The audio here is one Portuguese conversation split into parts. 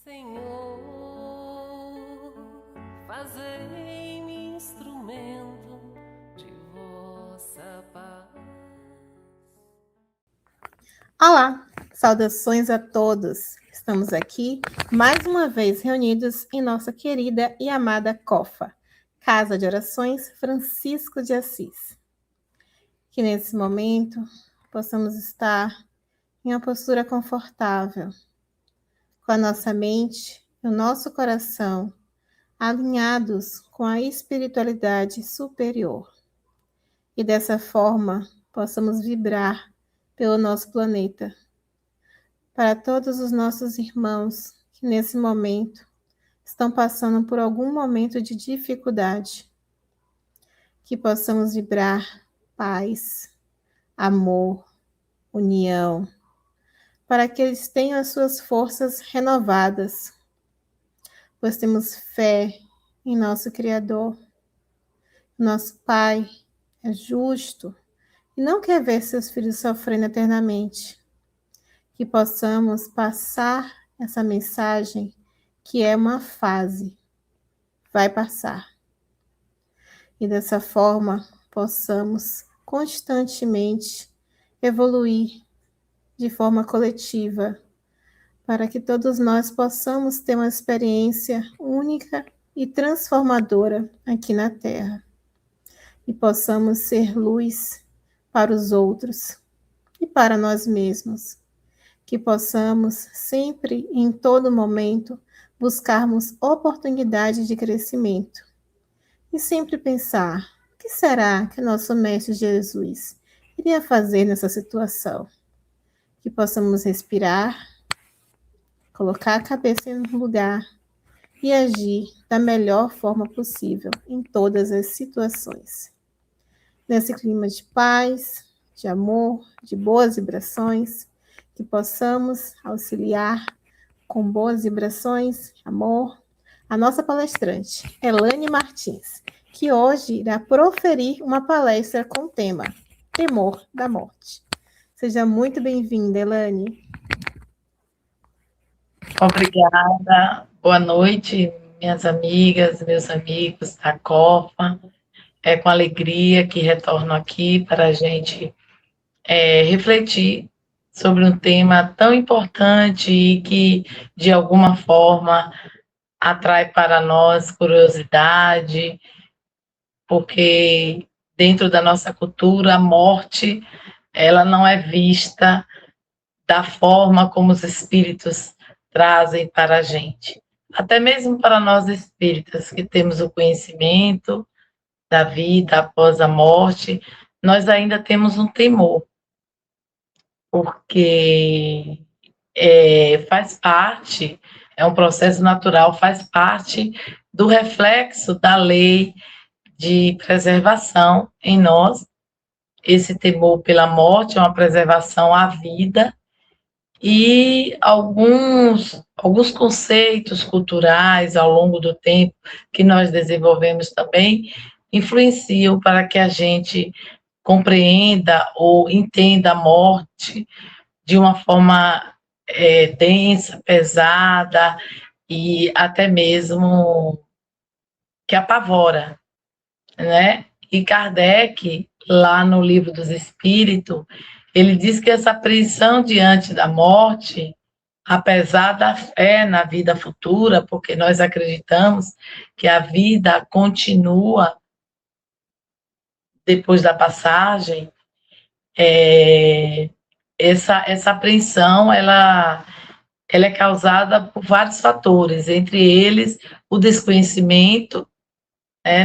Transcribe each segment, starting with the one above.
Senhor, fazei-me instrumento de vossa paz. Olá, saudações a todos. Estamos aqui mais uma vez reunidos em nossa querida e amada COFA, Casa de Orações Francisco de Assis. Que nesse momento possamos estar em uma postura confortável, com a nossa mente e o nosso coração alinhados com a espiritualidade superior. E dessa forma possamos vibrar pelo nosso planeta, para todos os nossos irmãos que nesse momento estão passando por algum momento de dificuldade, que possamos vibrar paz, amor, união, para que eles tenham as suas forças renovadas, pois temos fé em nosso Criador. Nosso Pai é justo e não quer ver seus filhos sofrendo eternamente. Que possamos passar essa mensagem que é uma fase, vai passar. E dessa forma possamos constantemente evoluir de forma coletiva, para que todos nós possamos ter uma experiência única e transformadora aqui na Terra. E possamos ser luz para os outros e para nós mesmos. Que possamos sempre, em todo momento, buscarmos oportunidades de crescimento. E sempre pensar, o que será que nosso Mestre Jesus iria fazer nessa situação? Que possamos respirar, colocar a cabeça no lugar e agir da melhor forma possível em todas as situações. Nesse clima de paz, de amor, de boas vibrações, que possamos auxiliar com boas vibrações, amor, a nossa palestrante, Elane Martins, que hoje irá proferir uma palestra com o tema Temor da Morte. Seja muito bem-vinda, Elane. Obrigada, boa noite, minhas amigas, meus amigos da COFA. É com alegria que retorno aqui para a gente refletir sobre um tema tão importante e que, de alguma forma, atrai para nós curiosidade, porque dentro da nossa cultura, a morte, ela não é vista da forma como os espíritos trazem para a gente. Até mesmo para nós espíritas, que temos o conhecimento da vida após a morte, nós ainda temos um temor, porque faz parte, é um processo natural, faz parte do reflexo da lei de preservação em nós. Esse temor pela morte é uma preservação à vida, e alguns conceitos culturais ao longo do tempo que nós desenvolvemos também influenciam para que a gente compreenda ou entenda a morte de uma forma densa, pesada e até mesmo que apavora, né? E Kardec, lá no Livro dos Espíritos, ele diz que essa apreensão diante da morte, apesar da fé na vida futura, porque nós acreditamos que a vida continua depois da passagem, essa apreensão, ela é causada por vários fatores, entre eles o desconhecimento,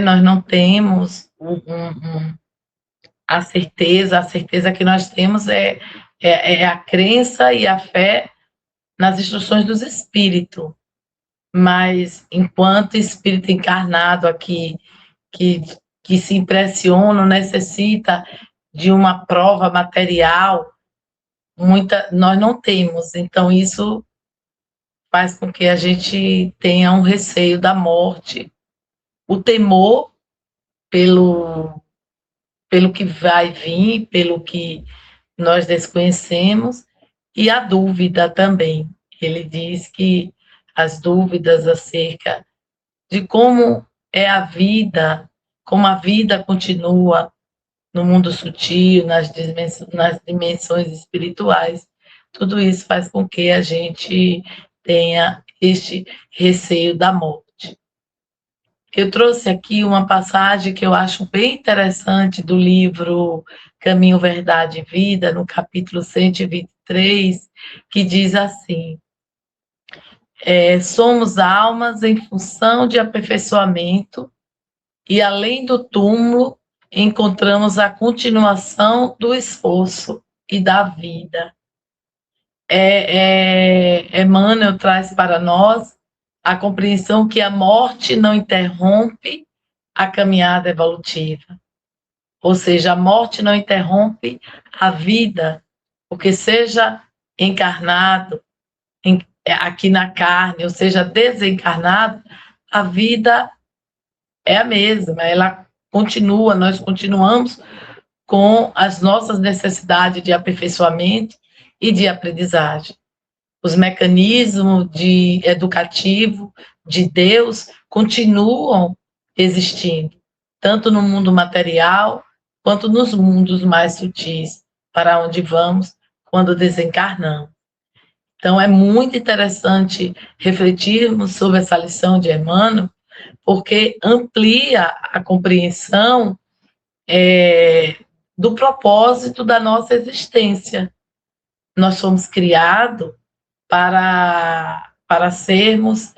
nós não temos a certeza que nós temos é a crença e a fé nas instruções dos espíritos, mas enquanto espírito encarnado aqui, que se impressiona, necessita de uma prova material, nós não temos, então isso faz com que a gente tenha um receio da morte, o temor pelo que vai vir, pelo que nós desconhecemos, e a dúvida também. Ele diz que as dúvidas acerca de como é a vida, como a vida continua no mundo sutil, nas dimensões espirituais. Tudo isso faz com que a gente tenha este receio da morte. Eu trouxe aqui uma passagem que eu acho bem interessante do livro Caminho, Verdade e Vida, no capítulo 123, que diz assim: somos almas em função de aperfeiçoamento e além do túmulo encontramos a continuação do esforço e da vida. Emmanuel traz para nós a compreensão que a morte não interrompe a caminhada evolutiva. Ou seja, a morte não interrompe a vida, porque seja encarnado aqui na carne, ou seja, desencarnado, a vida é a mesma, ela continua, nós continuamos com as nossas necessidades de aperfeiçoamento e de aprendizagem. Os mecanismos educativos de Deus continuam existindo, tanto no mundo material quanto nos mundos mais sutis, para onde vamos quando desencarnamos. Então, é muito interessante refletirmos sobre essa lição de Emmanuel, porque amplia a compreensão do propósito da nossa existência. Nós fomos criados para sermos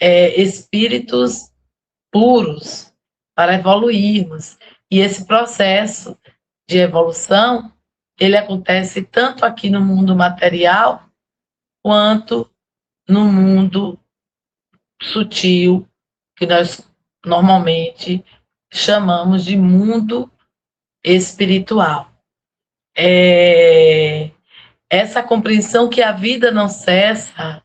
espíritos puros, para evoluirmos. E esse processo de evolução, ele acontece tanto aqui no mundo material, quanto no mundo sutil, que nós normalmente chamamos de mundo espiritual. Essa compreensão que a vida não cessa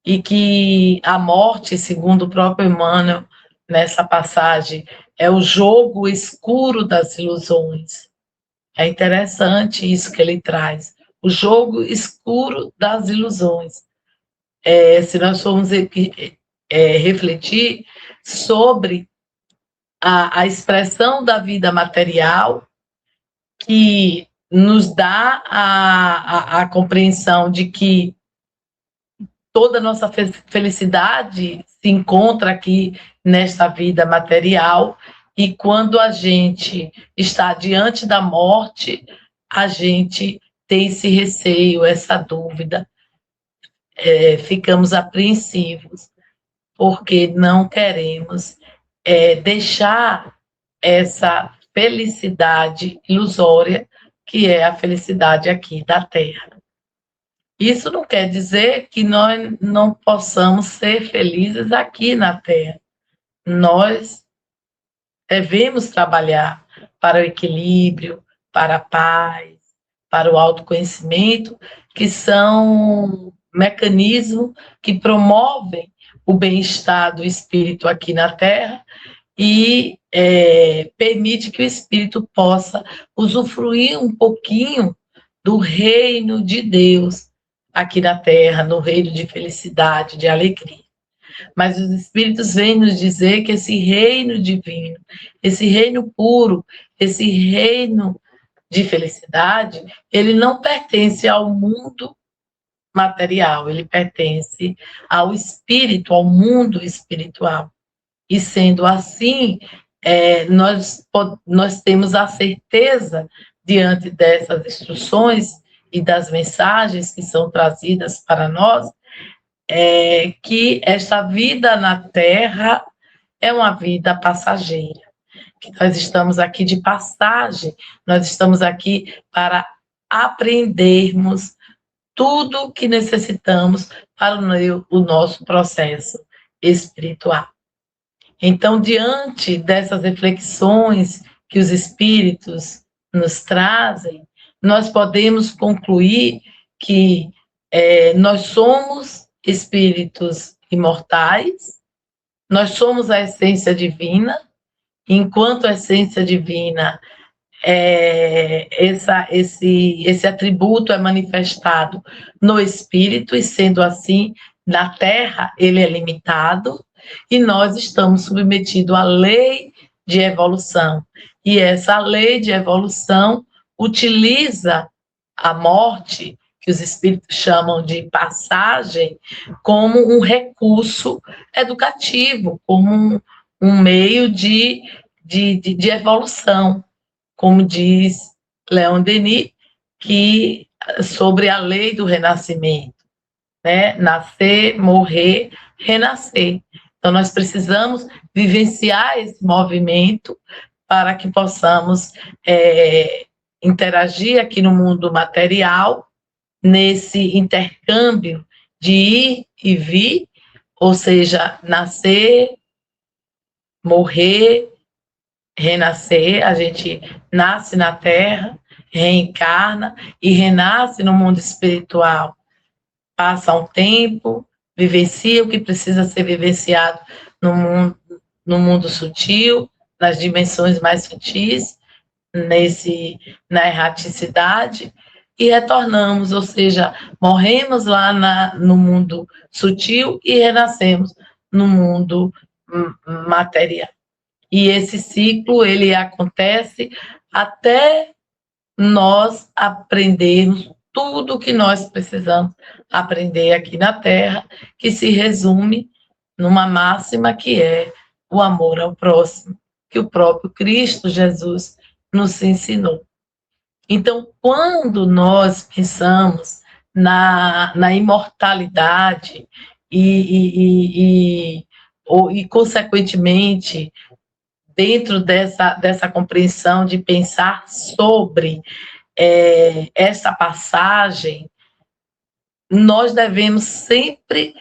e que a morte, segundo o próprio Emmanuel, nessa passagem, é o jogo escuro das ilusões. É interessante isso que ele traz, o jogo escuro das ilusões. Se nós formos refletir sobre a expressão da vida material, que nos dá a compreensão de que toda a nossa felicidade se encontra aqui nesta vida material, e quando a gente está diante da morte, a gente tem esse receio, essa dúvida, ficamos apreensivos, porque não queremos deixar essa felicidade ilusória, que é a felicidade aqui da Terra. Isso não quer dizer que nós não possamos ser felizes aqui na Terra. Nós devemos trabalhar para o equilíbrio, para a paz, para o autoconhecimento, que são mecanismos que promovem o bem-estar do espírito aqui na Terra e permite que o espírito possa usufruir um pouquinho do reino de Deus aqui na Terra, no reino de felicidade, de alegria. Mas os espíritos vêm nos dizer que esse reino divino, esse reino puro, esse reino de felicidade, ele não pertence ao mundo material, ele pertence ao espírito, ao mundo espiritual. E sendo assim, nós temos a certeza, diante dessas instruções e das mensagens que são trazidas para nós, que esta vida na Terra é uma vida passageira, que nós estamos aqui de passagem, nós estamos aqui para aprendermos tudo o que necessitamos para o nosso processo espiritual. Então, diante dessas reflexões que os espíritos nos trazem, nós podemos concluir que nós somos espíritos imortais, nós somos a essência divina, enquanto a essência divina, esse atributo é manifestado no espírito, e sendo assim, na Terra, ele é limitado e nós estamos submetidos à lei de evolução. E essa lei de evolução utiliza a morte, que os espíritos chamam de passagem, como um recurso educativo, como um meio de evolução, como diz Leon Denis, que sobre a lei do renascimento, né? Nascer, morrer, renascer. Então, nós precisamos vivenciar esse movimento para que possamos interagir aqui no mundo material, nesse intercâmbio de ir e vir, ou seja, nascer, morrer, renascer. A gente nasce na Terra, reencarna e renasce no mundo espiritual. Passa um tempo, vivencia o que precisa ser vivenciado no mundo sutil, nas dimensões mais sutis, na erraticidade, e retornamos, ou seja, morremos lá no mundo sutil e renascemos no mundo material. E esse ciclo, ele acontece até nós aprendermos tudo o que nós precisamos aprender aqui na Terra, que se resume numa máxima que é o amor ao próximo, que o próprio Cristo Jesus nos ensinou. Então, quando nós pensamos na imortalidade e consequentemente, dentro dessa compreensão de pensar sobre essa passagem, nós devemos sempre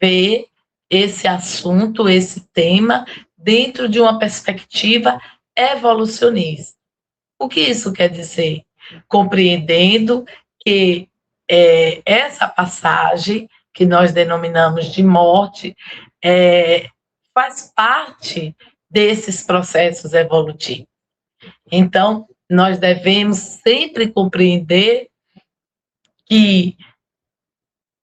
ver esse assunto, esse tema, dentro de uma perspectiva evolucionista. O que isso quer dizer? Compreendendo que essa passagem, que nós denominamos de morte, faz parte desses processos evolutivos. Então, nós devemos sempre compreender que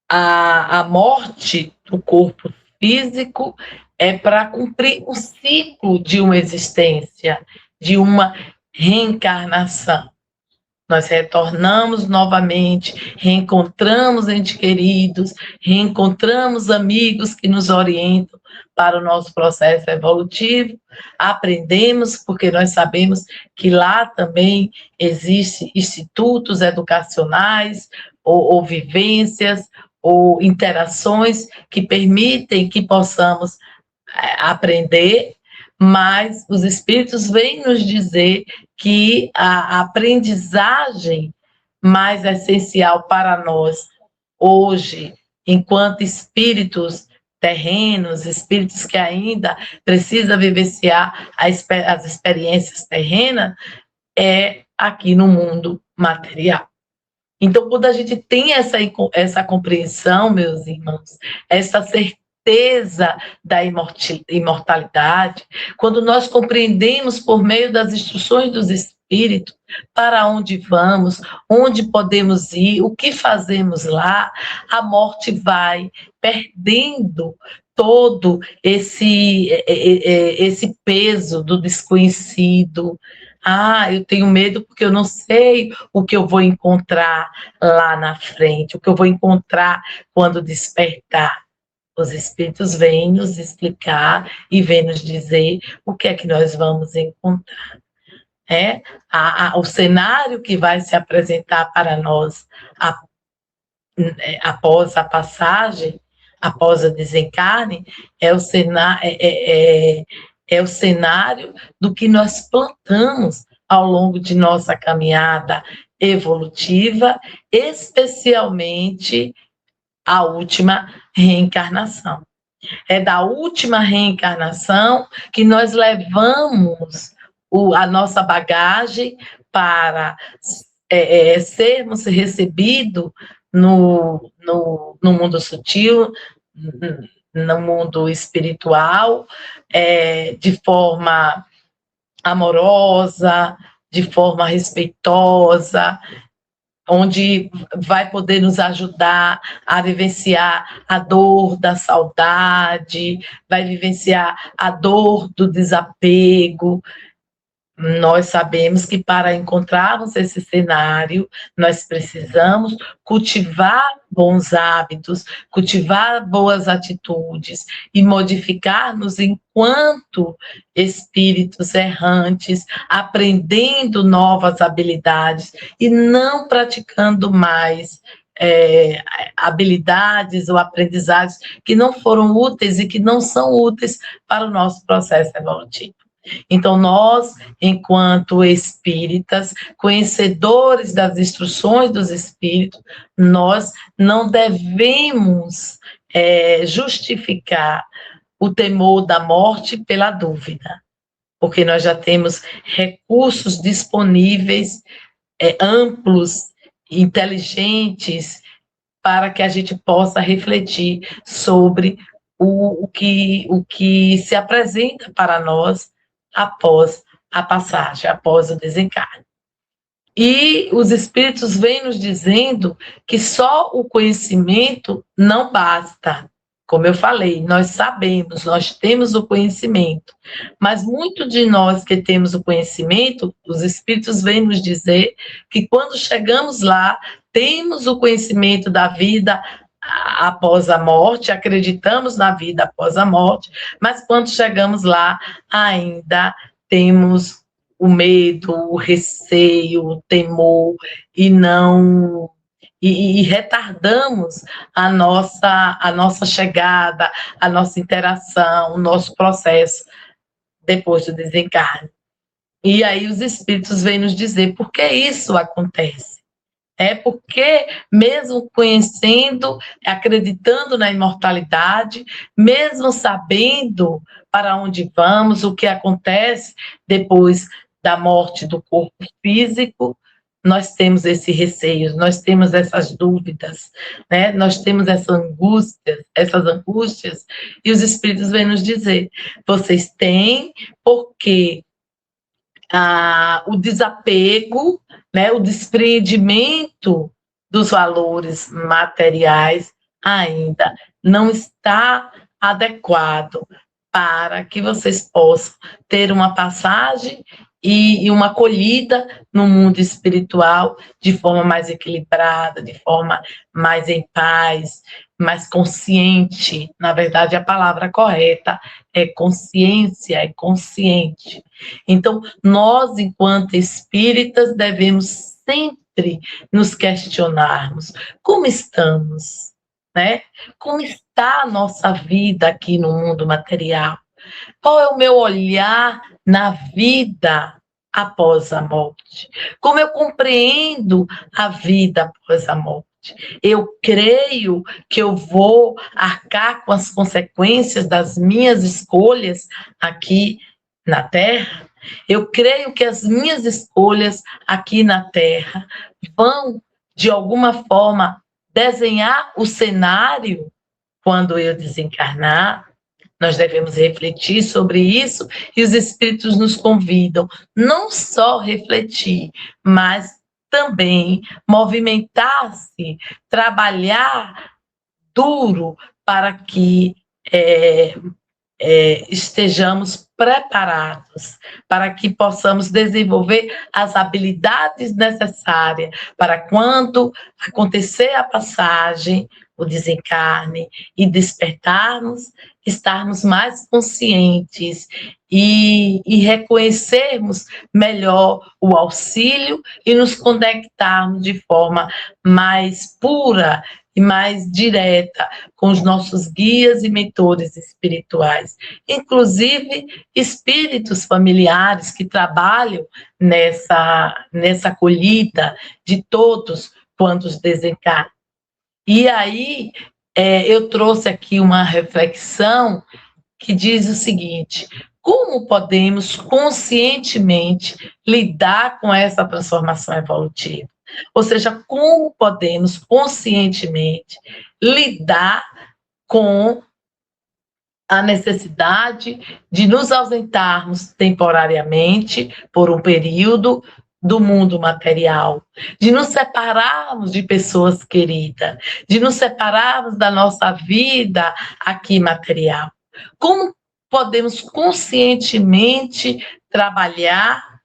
a morte do corpo físico é para cumprir o ciclo de uma existência, de uma reencarnação. Nós retornamos novamente, reencontramos entes queridos, reencontramos amigos que nos orientam para o nosso processo evolutivo, aprendemos, porque nós sabemos que lá também existem institutos educacionais, ou vivências, ou interações que permitem que possamos aprender, mas os espíritos vêm nos dizer que a aprendizagem mais essencial para nós hoje, enquanto espíritos terrenos, espíritos que ainda precisam vivenciar as experiências terrenas, é aqui no mundo material. Então, quando a gente tem essa compreensão, meus irmãos, essa certeza da imortalidade, quando nós compreendemos por meio das instruções dos espíritos para onde vamos, onde podemos ir, o que fazemos lá, a morte vai perdendo todo esse peso do desconhecido. Eu tenho medo porque eu não sei o que eu vou encontrar lá na frente, o que eu vou encontrar quando despertar. Os espíritos vêm nos explicar e vêm nos dizer o que é que nós vamos encontrar. O cenário que vai se apresentar para nós após a passagem, após a desencarne, é o cenário do que nós plantamos ao longo de nossa caminhada evolutiva, especialmente a última reencarnação. É da última reencarnação que nós levamos a nossa bagagem para sermos recebidos no mundo sutil, no mundo espiritual, de forma amorosa, de forma respeitosa, onde vai poder nos ajudar a vivenciar a dor da saudade, vai vivenciar a dor do desapego. Nós sabemos que para encontrarmos esse cenário, nós precisamos cultivar bons hábitos, cultivar boas atitudes e modificar-nos enquanto espíritos errantes, aprendendo novas habilidades e não praticando mais habilidades ou aprendizagens que não foram úteis e que não são úteis para o nosso processo evolutivo. Então, nós, enquanto espíritas, conhecedores das instruções dos espíritos, nós não devemos justificar o temor da morte pela dúvida, porque nós já temos recursos disponíveis, amplos, inteligentes, para que a gente possa refletir sobre o que se apresenta para nós após a passagem, após o desencarne. E os espíritos vêm nos dizendo que só o conhecimento não basta. Como eu falei, nós sabemos, nós temos o conhecimento, mas muito de nós que temos o conhecimento, os espíritos vêm nos dizer que quando chegamos lá, temos o conhecimento da vida após a morte, acreditamos na vida após a morte, mas quando chegamos lá, ainda temos o medo, o receio, o temor, e retardamos a nossa chegada, a nossa interação, o nosso processo depois do desencarne. E aí os espíritos vêm nos dizer por que isso acontece. Porque mesmo conhecendo, acreditando na imortalidade, mesmo sabendo para onde vamos, o que acontece depois da morte do corpo físico, nós temos esse receio, nós temos essas dúvidas, né? Nós temos essas angústias, e os espíritos vêm nos dizer, vocês têm porque o desapego, né, o despreendimento dos valores materiais ainda não está adequado para que vocês possam ter uma passagem e uma acolhida no mundo espiritual de forma mais equilibrada, de forma mais em paz, mais consciente. Na verdade, a palavra correta é consciência, é consciente. Então, nós, enquanto espíritas, devemos sempre nos questionarmos como estamos, né? Como está a nossa vida aqui no mundo material? Qual é o meu olhar na vida após a morte? Como eu compreendo a vida após a morte? Eu creio que eu vou arcar com as consequências das minhas escolhas aqui na Terra? Eu creio que as minhas escolhas aqui na Terra vão, de alguma forma, desenhar o cenário quando eu desencarnar? Nós devemos refletir sobre isso e os espíritos nos convidam não só refletir, mas também movimentar-se, trabalhar duro para que estejamos preparados, para que possamos desenvolver as habilidades necessárias para quando acontecer a passagem, o desencarne e despertarmos, estarmos mais conscientes e reconhecermos melhor o auxílio e nos conectarmos de forma mais pura e mais direta com os nossos guias e mentores espirituais, inclusive espíritos familiares que trabalham nessa acolhida de todos quantos desencarnam. E aí, eu trouxe aqui uma reflexão que diz o seguinte: como podemos conscientemente lidar com essa transformação evolutiva? Ou seja, como podemos conscientemente lidar com a necessidade de nos ausentarmos temporariamente, por um período, do mundo material, de nos separarmos de pessoas queridas, de nos separarmos da nossa vida aqui material. Como podemos conscientemente trabalhar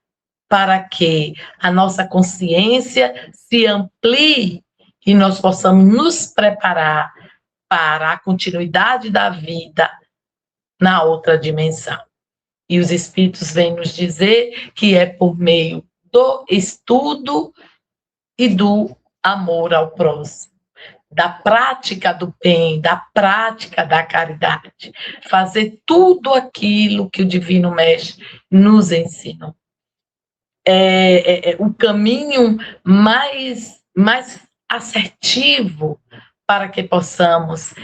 para que a nossa consciência se amplie e nós possamos nos preparar para a continuidade da vida na outra dimensão? E os Espíritos vêm nos dizer que é por meio do estudo e do amor ao próximo, da prática do bem, da prática da caridade, fazer tudo aquilo que o Divino Mestre nos ensinou. O caminho mais assertivo para que possamos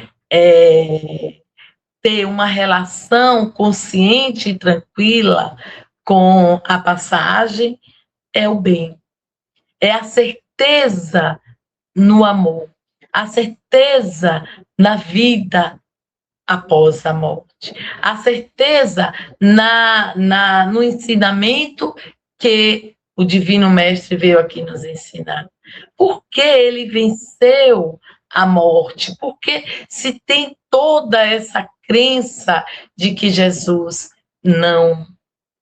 ter uma relação consciente e tranquila com a passagem é o bem, é a certeza no amor, a certeza na vida após a morte, a certeza no ensinamento que o Divino Mestre veio aqui nos ensinar. Por que ele venceu a morte? Porque se tem toda essa crença de que Jesus não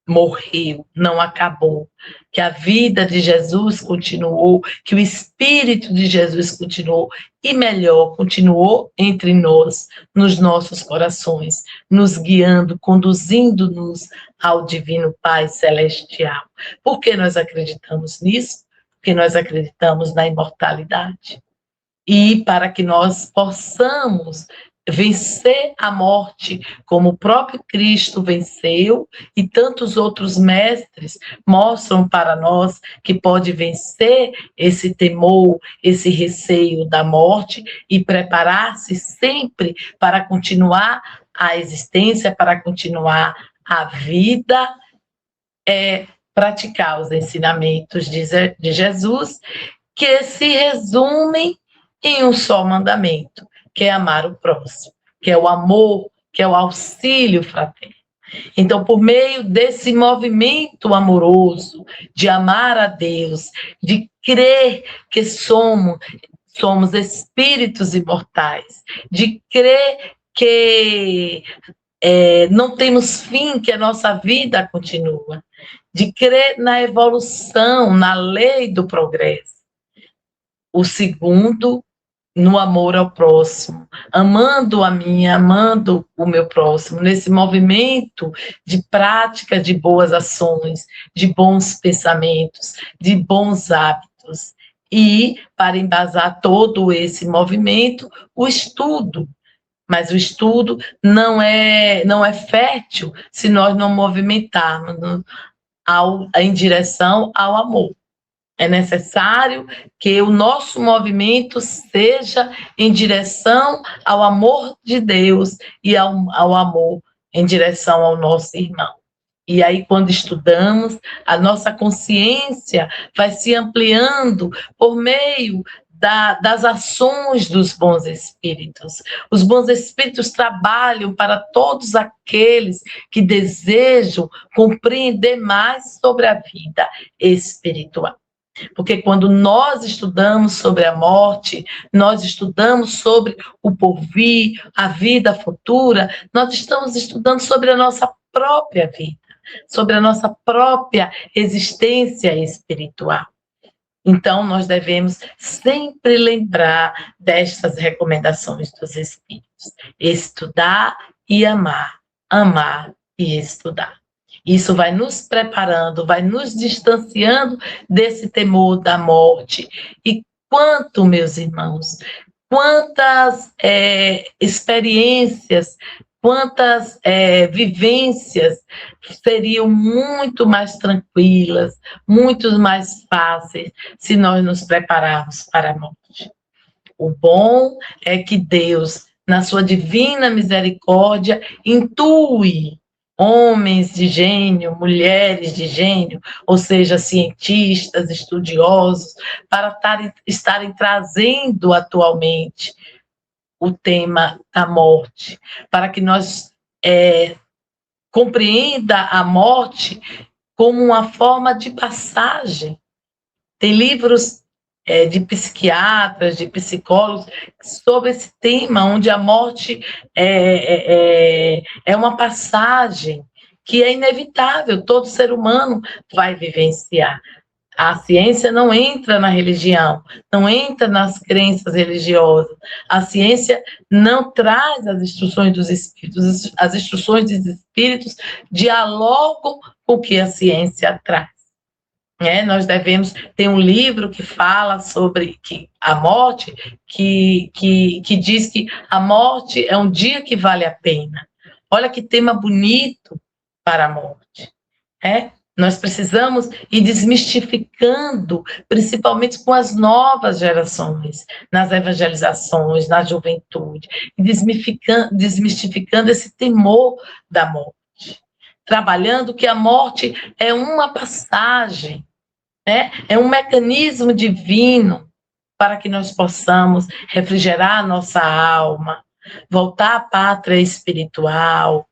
morreu, não acabou, que a vida de Jesus continuou, que o Espírito de Jesus continuou, e melhor, continuou entre nós, nos nossos corações, nos guiando, conduzindo-nos ao Divino Pai Celestial. Por que nós acreditamos nisso? Porque nós acreditamos na imortalidade. E para que nós possamos vencer a morte, como o próprio Cristo venceu, e tantos outros mestres mostram para nós que pode vencer esse temor, esse receio da morte e preparar-se sempre para continuar a existência, para continuar a vida, praticar os ensinamentos de Jesus, que se resumem em um só mandamento, que é amar o próximo, que é o amor, que é o auxílio fraterno. Então, por meio desse movimento amoroso, de amar a Deus, de crer que somos espíritos imortais, de crer que não temos fim, que a nossa vida continua, de crer na evolução, na lei do progresso. O segundo, no amor ao próximo, amando a mim, amando o meu próximo, nesse movimento de prática de boas ações, de bons pensamentos, de bons hábitos. E, para embasar todo esse movimento, o estudo. Mas o estudo não é fértil se nós não movimentarmos em direção ao amor. É necessário que o nosso movimento seja em direção ao amor de Deus e ao amor em direção ao nosso irmão. E aí, quando estudamos, a nossa consciência vai se ampliando por meio das ações dos bons espíritos. Os bons espíritos trabalham para todos aqueles que desejam compreender mais sobre a vida espiritual. Porque quando nós estudamos sobre a morte, nós estudamos sobre o porvir, a vida futura, nós estamos estudando sobre a nossa própria vida, sobre a nossa própria existência espiritual. Então, nós devemos sempre lembrar destas recomendações dos Espíritos: estudar e amar, amar e estudar. Isso vai nos preparando, vai nos distanciando desse temor da morte. E quanto, meus irmãos, quantas experiências, quantas vivências seriam muito mais tranquilas, muito mais fáceis, se nós nos prepararmos para a morte. O bom é que Deus, na sua divina misericórdia, intui homens de gênio, mulheres de gênio, ou seja, cientistas, estudiosos, para estarem trazendo atualmente o tema da morte, para que nós compreenda a morte como uma forma de passagem, Tem livros de psiquiatras, de psicólogos, sobre esse tema, onde a morte é uma passagem que é inevitável, todo ser humano vai vivenciar. A ciência não entra na religião, não entra nas crenças religiosas. A ciência não traz as instruções dos espíritos. As instruções dos espíritos dialogam com o que a ciência traz. Nós devemos ter um livro que fala sobre a morte, que diz que a morte é um dia que vale a pena. Olha que tema bonito para a morte. Nós precisamos ir desmistificando, principalmente com as novas gerações, nas evangelizações, na juventude, e desmistificando esse temor da morte, trabalhando que a morte é uma passagem, é um mecanismo divino para que nós possamos refrigerar a nossa alma, voltar à pátria espiritual,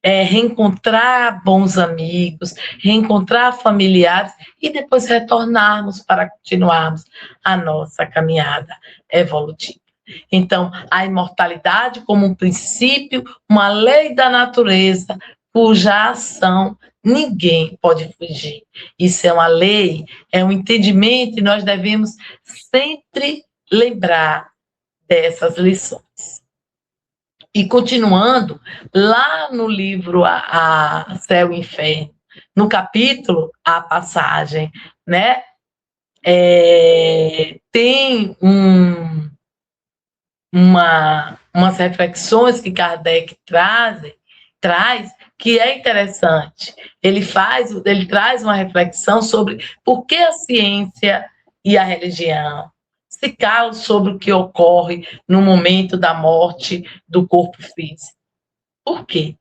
reencontrar bons amigos, reencontrar familiares e depois retornarmos para continuarmos a nossa caminhada evolutiva. Então, a imortalidade como um princípio, uma lei da natureza, cuja ação ninguém pode fugir. Isso é uma lei, é um entendimento, e nós devemos sempre lembrar dessas lições. E continuando, lá no livro a Céu e Inferno, no capítulo A Passagem, tem umas reflexões que Kardec traz que é interessante. Ele traz uma reflexão sobre por que a ciência e a religião se calam sobre o que ocorre no momento da morte do corpo físico. Por quê?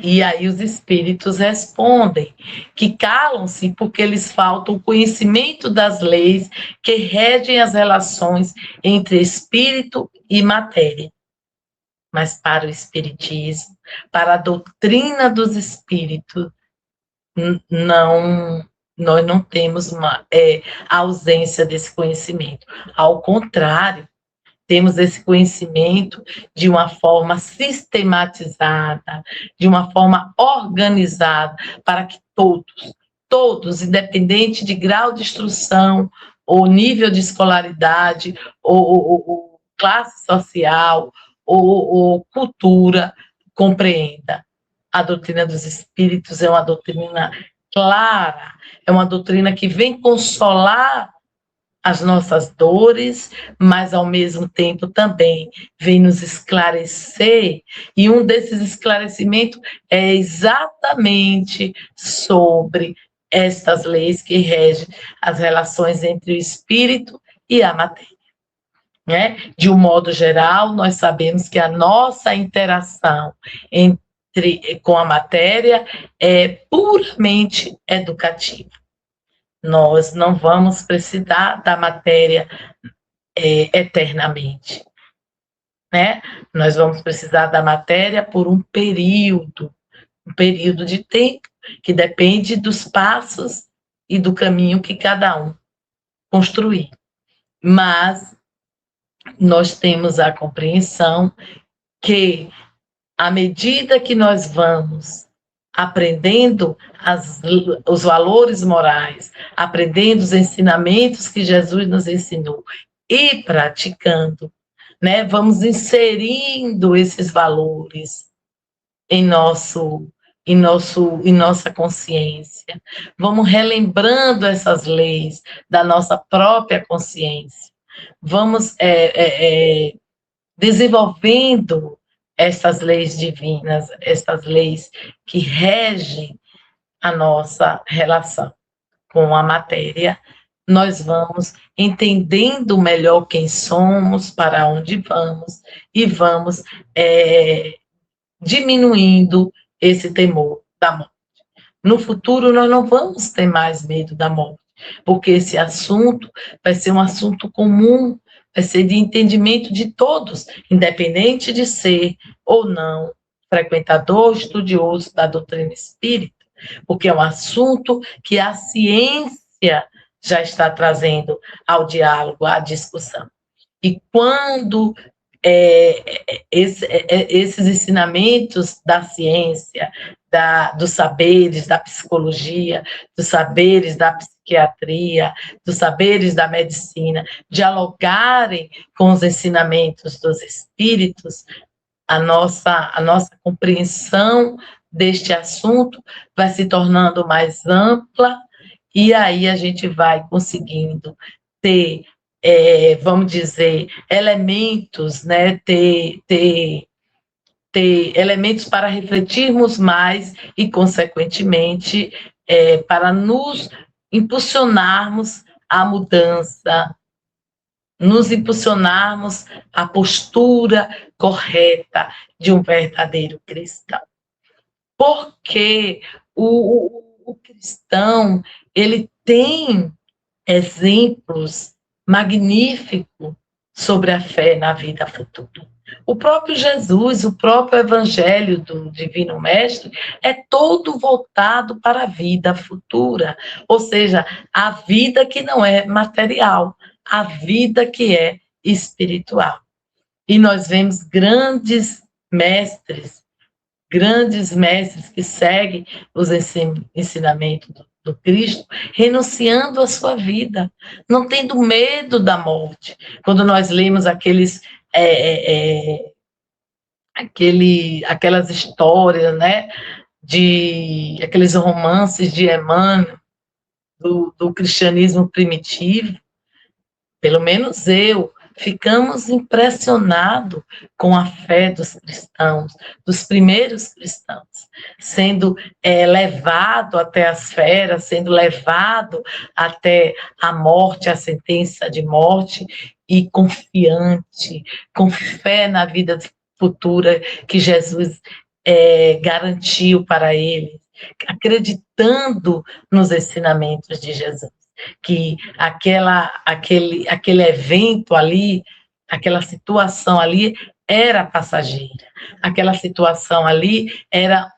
E aí os espíritos respondem que calam-se porque lhes falta o conhecimento das leis que regem as relações entre espírito e matéria. Mas para o espiritismo, para a doutrina dos espíritos, nós não temos a ausência desse conhecimento. Ao contrário, temos esse conhecimento de uma forma sistematizada, de uma forma organizada, para que todos, independente de grau de instrução, ou nível de escolaridade, ou classe social, ou cultura, compreenda. A doutrina dos espíritos é uma doutrina clara, é uma doutrina que vem consolar as nossas dores, mas ao mesmo tempo também vem nos esclarecer, e um desses esclarecimentos é exatamente sobre estas leis que regem as relações entre o espírito e a matéria. De um modo geral, nós sabemos que a nossa interação com a matéria é puramente educativa. Nós não vamos precisar da matéria eternamente. Nós vamos precisar da matéria por um período de tempo, que depende dos passos e do caminho que cada um construir. Mas nós temos a compreensão que, à medida que nós vamos aprendendo os valores morais, aprendendo os ensinamentos que Jesus nos ensinou e praticando, vamos inserindo esses valores em nossa consciência, vamos relembrando essas leis da nossa própria consciência, vamos desenvolvendo essas leis divinas, essas leis que regem a nossa relação com a matéria. Nós vamos entendendo melhor quem somos, para onde vamos, e vamos diminuindo esse temor da morte. No futuro, nós não vamos ter mais medo da morte, porque esse assunto vai ser um assunto comum, vai ser de entendimento de todos, independente de ser ou não frequentador, estudioso da doutrina espírita, porque é um assunto que a ciência já está trazendo ao diálogo, à discussão. E quando esses ensinamentos da ciência, dos saberes da psicologia, dos saberes da psiquiatria, dos saberes da medicina, dialogarem com os ensinamentos dos espíritos, a nossa compreensão deste assunto vai se tornando mais ampla, e aí a gente vai conseguindo ter, vamos dizer, elementos, né, ter elementos para refletirmos mais e, consequentemente, para nos impulsionarmos à mudança, nos impulsionarmos à postura correta de um verdadeiro cristão. Porque o cristão, ele tem exemplos magníficos sobre a fé na vida futura. O próprio Jesus, o próprio Evangelho do Divino Mestre é todo voltado para a vida futura, ou seja, a vida que não é material, a vida que é espiritual. E nós vemos grandes mestres que seguem os ensinamentos do Cristo, renunciando à sua vida, não tendo medo da morte. Quando nós lemos aquelas histórias, né, aqueles romances de Emmanuel, do cristianismo primitivo, pelo menos ficamos impressionados com a fé dos cristãos, dos primeiros cristãos, sendo levado até as feras, sendo levado até a morte, a sentença de morte, e confiante, com fé na vida futura que Jesus garantiu para eles, acreditando nos ensinamentos de Jesus, que aquele evento ali, aquela situação ali era passageira, aquela situação ali era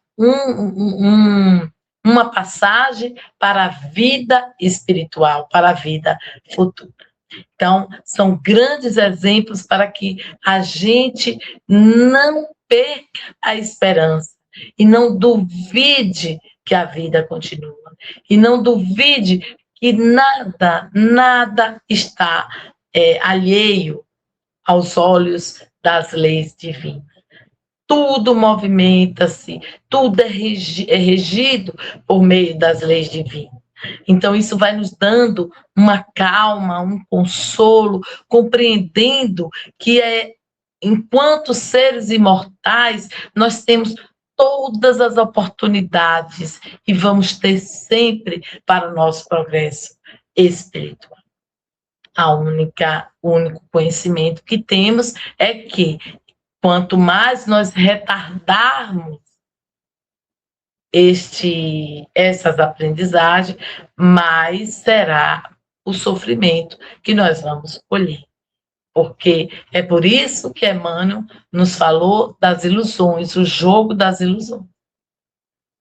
uma passagem para a vida espiritual, para a vida futura. Então, são grandes exemplos para que a gente não perca a esperança e não duvide que a vida continua, e não duvide que nada está alheio aos olhos das leis divinas. Tudo movimenta-se, tudo é regido por meio das leis divinas. Então, isso vai nos dando uma calma, um consolo, compreendendo que enquanto seres imortais, nós temos todas as oportunidades e vamos ter sempre para o nosso progresso espiritual. O único conhecimento que temos é que quanto mais nós retardarmos essas aprendizagens, mais será o sofrimento que nós vamos colher. Porque é por isso que Emmanuel nos falou das ilusões, o jogo das ilusões.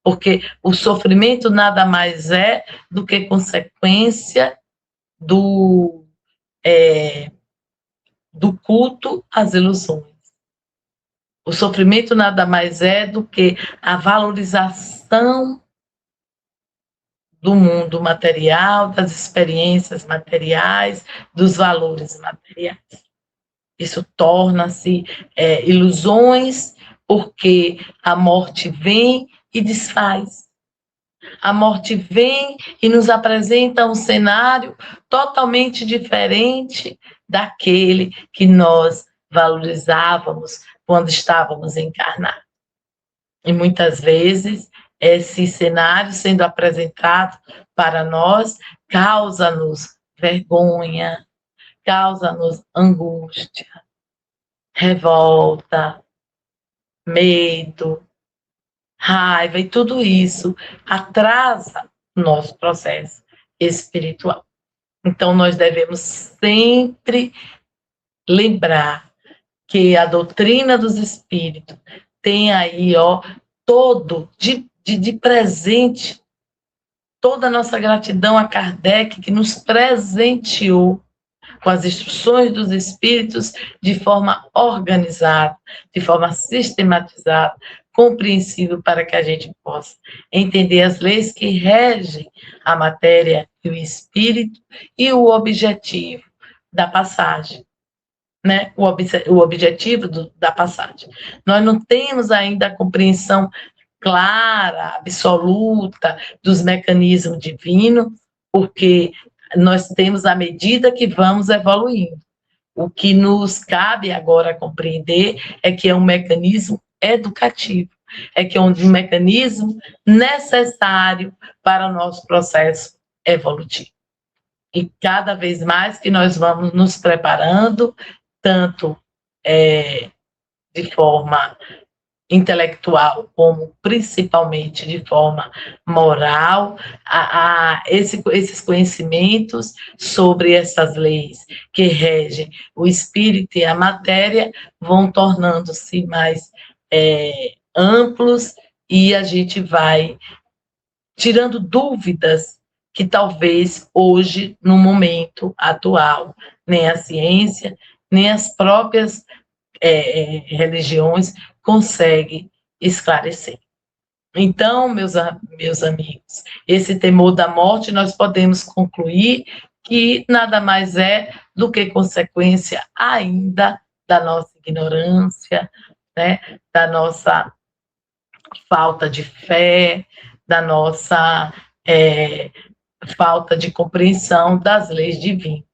Porque o sofrimento nada mais é do que consequência do culto às ilusões. O sofrimento nada mais é do que a valorização do mundo material, das experiências materiais, dos valores materiais. Isso torna-se ilusões, porque a morte vem e desfaz. A morte vem e nos apresenta um cenário totalmente diferente daquele que nós valorizávamos quando estávamos encarnados. E muitas vezes esse cenário sendo apresentado para nós causa-nos vergonha, causa-nos angústia, revolta, medo, raiva, e tudo isso atrasa o nosso processo espiritual. Então, nós devemos sempre lembrar que a doutrina dos espíritos tem aí, todo de presente toda a nossa gratidão a Kardec, que nos presenteou com as instruções dos espíritos de forma organizada, de forma sistematizada, compreensível, para que a gente possa entender as leis que regem a matéria e o espírito e o objetivo da passagem, né? O objetivo da passagem. Nós não temos ainda a compreensão clara, absoluta dos mecanismos divinos, porque nós temos à medida que vamos evoluindo. O que nos cabe agora compreender é que é um mecanismo educativo, é que é um mecanismo necessário para o nosso processo evolutivo. E cada vez mais que nós vamos nos preparando, tanto de forma intelectual, como principalmente de forma moral, esses conhecimentos sobre essas leis que regem o espírito e a matéria vão tornando-se mais amplos, e a gente vai tirando dúvidas que talvez hoje, no momento atual, nem a ciência, nem as próprias religiões consegue esclarecer. Então, meus amigos, esse temor da morte nós podemos concluir que nada mais é do que consequência ainda da nossa ignorância, né, da nossa falta de fé, da nossa falta de compreensão das leis divinas.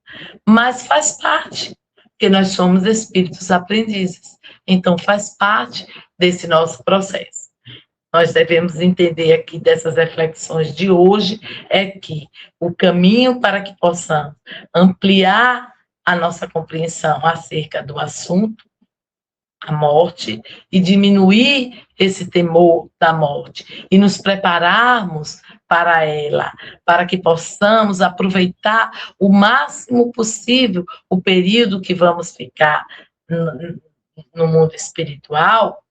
Mas faz parte, porque nós somos espíritos aprendizes. Então, faz parte desse nosso processo. Nós devemos entender aqui dessas reflexões de hoje é que o caminho para que possamos ampliar a nossa compreensão acerca do assunto, a morte, e diminuir esse temor da morte, e nos prepararmos para ela, para que possamos aproveitar o máximo possível o período que vamos ficar no mundo espiritual,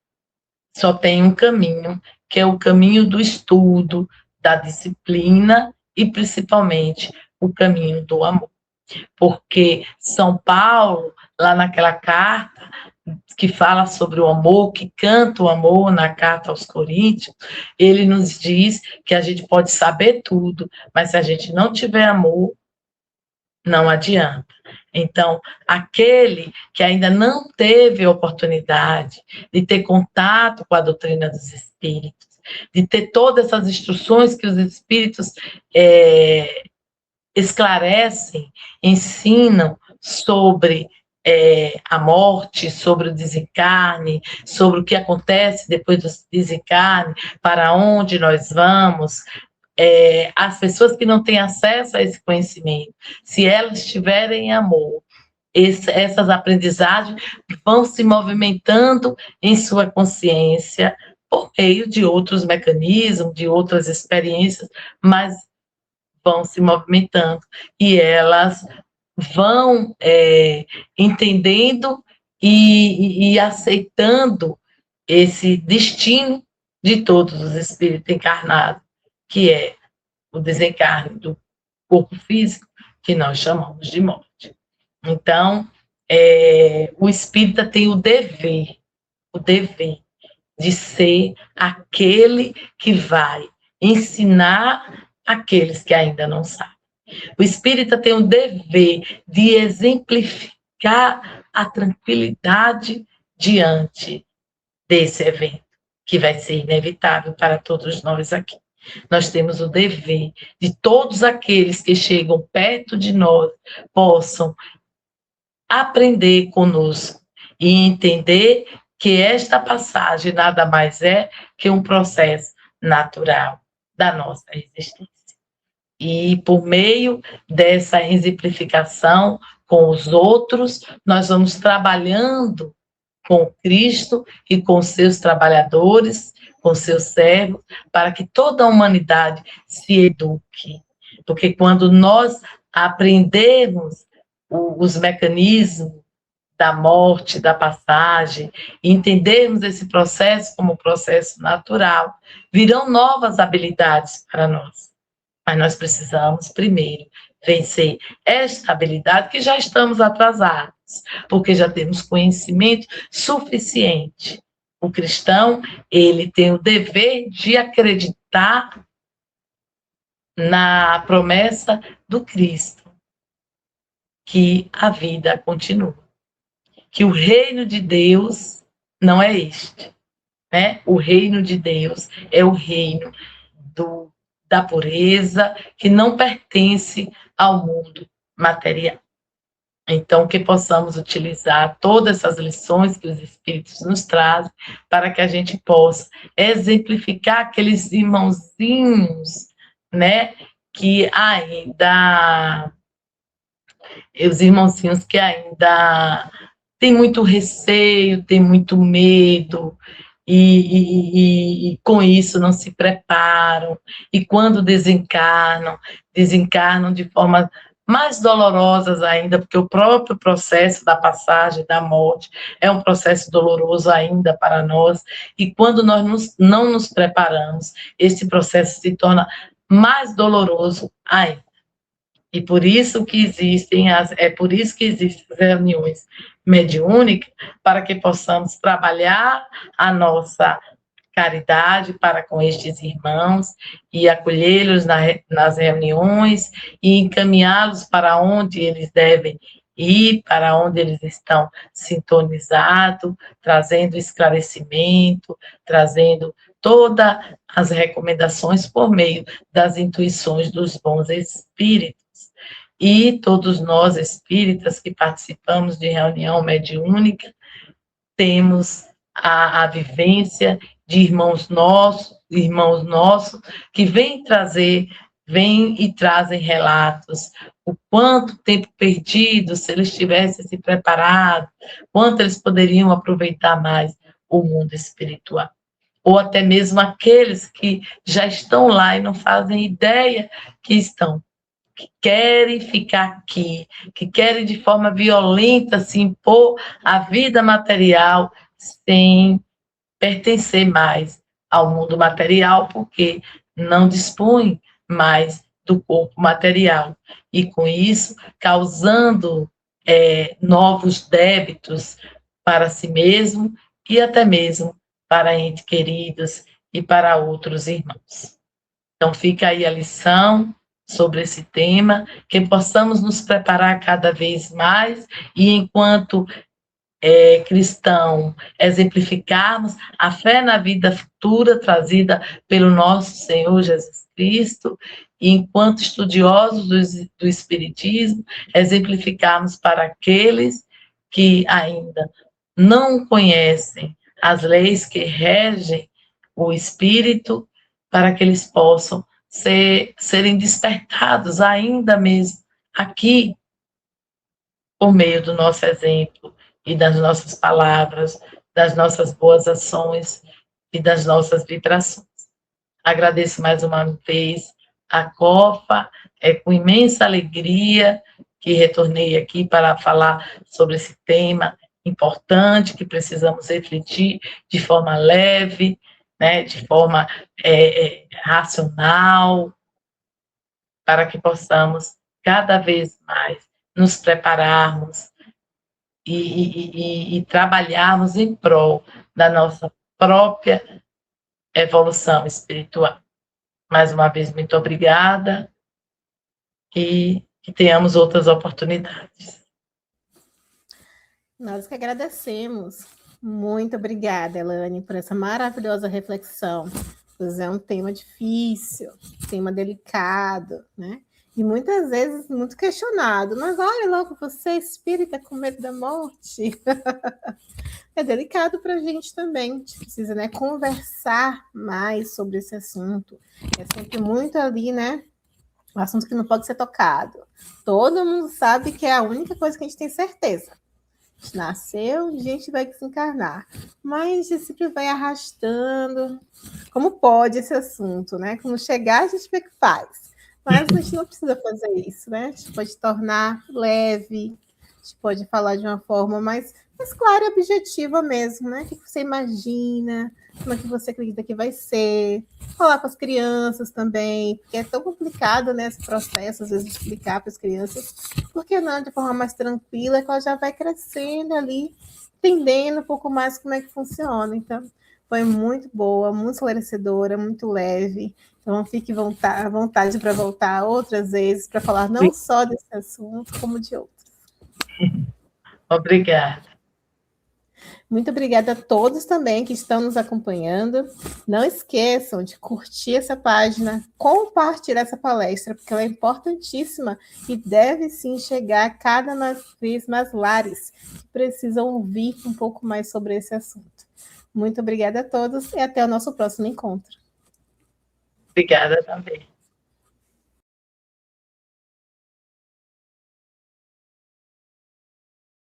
só tem um caminho, que é o caminho do estudo, da disciplina e, principalmente, o caminho do amor. Porque São Paulo, lá naquela carta que fala sobre o amor, que canta o amor na carta aos Coríntios, ele nos diz que a gente pode saber tudo, mas se a gente não tiver amor, não adianta. Então, aquele que ainda não teve oportunidade de ter contato com a doutrina dos espíritos, de ter todas essas instruções que os espíritos esclarecem, ensinam sobre a morte, sobre o desencarne, sobre o que acontece depois do desencarne, para onde nós vamos. As pessoas que não têm acesso a esse conhecimento, se elas tiverem amor, essas aprendizagens vão se movimentando em sua consciência por meio de outros mecanismos, de outras experiências, mas vão se movimentando e elas vão entendendo e aceitando esse destino de todos os espíritos encarnados, que é o desencarne do corpo físico, que nós chamamos de morte. Então, o espírita tem o dever de ser aquele que vai ensinar aqueles que ainda não sabem. O espírita tem o dever de exemplificar a tranquilidade diante desse evento, que vai ser inevitável para todos nós aqui. Nós temos o dever de todos aqueles que chegam perto de nós possam aprender conosco e entender que esta passagem nada mais é que um processo natural da nossa existência. E por meio dessa exemplificação com os outros, nós vamos trabalhando com Cristo e com seus trabalhadores, com seus servos, para que toda a humanidade se eduque. Porque quando nós aprendemos os mecanismos da morte, da passagem, e entendermos esse processo como um processo natural, virão novas habilidades para nós, Mas nós precisamos, primeiro, vencer esta habilidade que já estamos atrasados, porque já temos conhecimento suficiente. O cristão, ele tem o dever de acreditar na promessa do Cristo, que a vida continua, que o reino de Deus não é este, né? O reino de Deus é o reino da pureza, que não pertence ao mundo material. Então, que possamos utilizar todas essas lições que os Espíritos nos trazem para que a gente possa exemplificar aqueles irmãozinhos, né, que ainda, os irmãozinhos que ainda têm muito receio, têm muito medo, e com isso não se preparam, e quando desencarnam de forma mais dolorosas ainda, porque o próprio processo da passagem, da morte, é um processo doloroso ainda para nós, e quando nós não nos preparamos, esse processo se torna mais doloroso ainda. E por isso que existem as reuniões mediúnicas, para que possamos trabalhar a nossa caridade para com estes irmãos e acolhê-los nas reuniões e encaminhá-los para onde eles devem ir, para onde eles estão sintonizados, trazendo esclarecimento, trazendo todas as recomendações por meio das intuições dos bons espíritos. E todos nós espíritas que participamos de reunião mediúnica temos a vivência de irmãos nossos que vêm e trazem relatos, o quanto tempo perdido, se eles tivessem se preparado, quanto eles poderiam aproveitar mais o mundo espiritual. Ou até mesmo aqueles que já estão lá e não fazem ideia que estão, que querem ficar aqui, que querem de forma violenta se impor à vida material sem pertencer mais ao mundo material, porque não dispõe mais do corpo material. E com isso, causando novos débitos para si mesmo e até mesmo para entes queridos e para outros irmãos. Então, fica aí a lição sobre esse tema, que possamos nos preparar cada vez mais e, enquanto cristão, exemplificarmos a fé na vida futura trazida pelo nosso Senhor Jesus Cristo, e, enquanto estudiosos do Espiritismo, exemplificarmos para aqueles que ainda não conhecem as leis que regem o Espírito, para que eles possam serem despertados ainda mesmo aqui, por meio do nosso exemplo e das nossas palavras, das nossas boas ações e das nossas vibrações. Agradeço mais uma vez a COFA, com imensa alegria que retornei aqui para falar sobre esse tema importante, que precisamos refletir de forma leve, né, de forma racional, para que possamos cada vez mais nos prepararmos e trabalharmos em prol da nossa própria evolução espiritual. Mais uma vez, muito obrigada e que tenhamos outras oportunidades. Nós que agradecemos. Muito obrigada, Elane, por essa maravilhosa reflexão. Pois é um tema difícil, tema delicado, né? E muitas vezes muito questionado. Mas olha logo, você espírita com medo da morte. É delicado para a gente também. A gente precisa, né, conversar mais sobre esse assunto. É sempre muito ali, né? Um assunto que não pode ser tocado. Todo mundo sabe que é a única coisa que a gente tem certeza. A gente nasceu, a gente vai desencarnar. Mas a gente sempre vai arrastando. Como pode esse assunto, né? Quando chegar, a gente vê que faz. Mas a gente não precisa fazer isso, né? A gente pode tornar leve, a gente pode falar de uma forma mais mas clara e objetiva mesmo, né? O que você imagina, como é que você acredita que vai ser, falar com as crianças também, porque é tão complicado, né, esse processo, às vezes, de explicar para as crianças, porque não, de forma mais tranquila, que ela já vai crescendo ali, entendendo um pouco mais como é que funciona. Então, foi muito boa, muito esclarecedora, muito leve. Então, fique à vontade para voltar outras vezes, para falar não só desse assunto, como de outros. Obrigada. Muito obrigada a todos também que estão nos acompanhando. Não esqueçam de curtir essa página, compartilhar essa palestra, porque ela é importantíssima e deve sim chegar a cada vez mais lares que precisam ouvir um pouco mais sobre esse assunto. Muito obrigada a todos e até o nosso próximo encontro. Obrigada também.